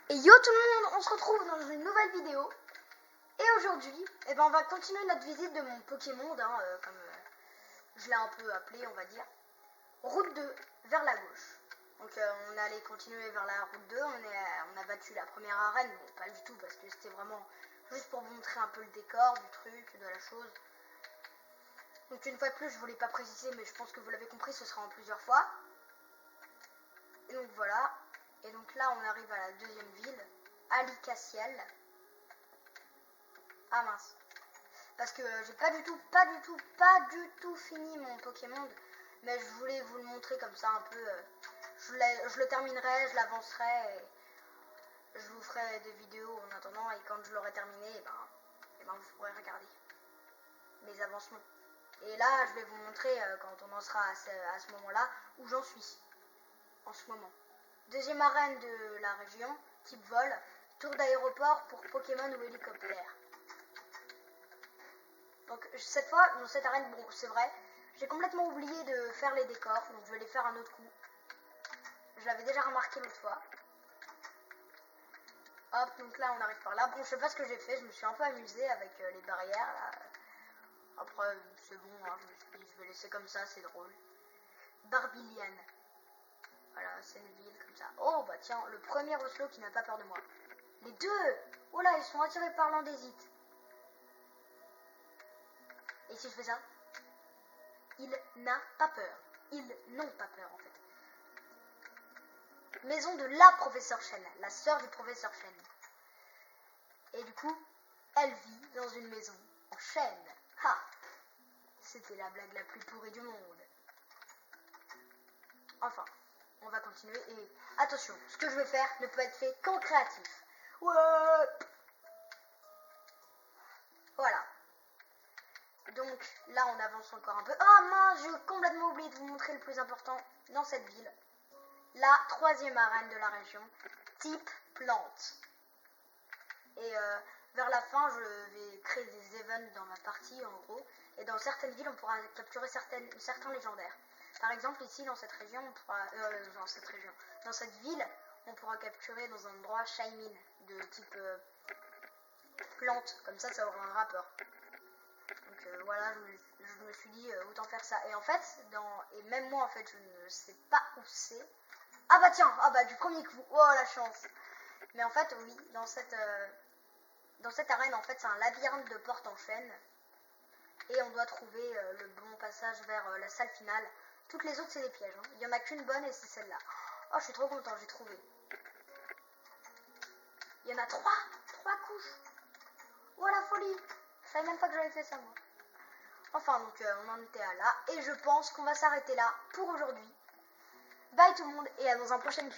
Et yo tout le monde, on se retrouve dans une nouvelle vidéo. Et aujourd'hui, on va continuer notre visite de mon Pokémon, comme je l'ai un peu appelé, on va dire. Route 2, vers la gauche. Donc on allait continuer vers la route 2, on a battu la première arène, bon pas du tout parce que c'était vraiment juste pour vous montrer un peu le décor du truc, de la chose. Donc une fois de plus, je voulais pas préciser, mais je pense que vous l'avez compris, ce sera en plusieurs fois. Et donc voilà. Et donc là, on arrive à la deuxième ville, Alicasiel. Ah mince. Parce que j'ai pas du tout fini mon Pokémon. Mais je voulais vous le montrer comme ça un peu. Je le terminerai, je l'avancerai. Et je vous ferai des vidéos en attendant. Et quand je l'aurai terminé, vous pourrez regarder mes avancements. Et là, je vais vous montrer quand on en sera à ce moment-là où j'en suis en ce moment. Deuxième arène de la région, type vol, tour d'aéroport pour Pokémon ou hélicoptère. Donc cette fois, dans cette arène, bon c'est vrai, j'ai complètement oublié de faire les décors, donc je vais les faire un autre coup. Je l'avais déjà remarqué l'autre fois. Hop, donc là on arrive par là. Bon, je sais pas ce que j'ai fait, je me suis un peu amusée avec les barrières là. Après, c'est bon, hein, je me suis dit, je vais laisser comme ça, c'est drôle. Barbiliane. Voilà, c'est une ville comme ça. Oh bah tiens, le premier Oslo qui n'a pas peur de moi. Les deux! Oh là, ils sont attirés par l'andésite. Et si je fais ça? Il n'a pas peur. Ils n'ont pas peur en fait. Maison de la professeure Chen, la sœur du professeur Chen. Et du coup, elle vit dans une maison en chêne. Ha! C'était la blague la plus pourrie du monde. Enfin, on va continuer et attention, ce que je vais faire ne peut être fait qu'en créatif. Ouais! Voilà. Donc là on avance encore un peu. Ah mince, j'ai complètement oublié de vous montrer le plus important dans cette ville. La troisième arène de la région, type plante. Et vers la fin, je vais créer des events dans ma partie en gros. Et dans certaines villes, on pourra capturer certains légendaires. Par exemple, ici dans cette région, on pourra, dans cette ville, on pourra capturer dans un endroit Shaymin de type plante. Comme ça aura un rapport. Donc voilà, je me suis dit autant faire ça. Et en fait, et même moi en fait, je ne sais pas où c'est. Ah bah tiens, du premier coup, oh la chance. Mais en fait, oui, dans cette arène, en fait, c'est un labyrinthe de portes en chaîne. Et on doit trouver le bon passage vers la salle finale. Toutes les autres, c'est des pièges. Hein. Il n'y en a qu'une bonne et c'est celle-là. Oh, je suis trop content, j'ai trouvé. Il y en a trois couches. Oh la folie. Je savais même pas que j'avais fait ça, moi. Enfin, donc on en était à là. Et je pense qu'on va s'arrêter là pour aujourd'hui. Bye tout le monde et à dans un prochain vidéo.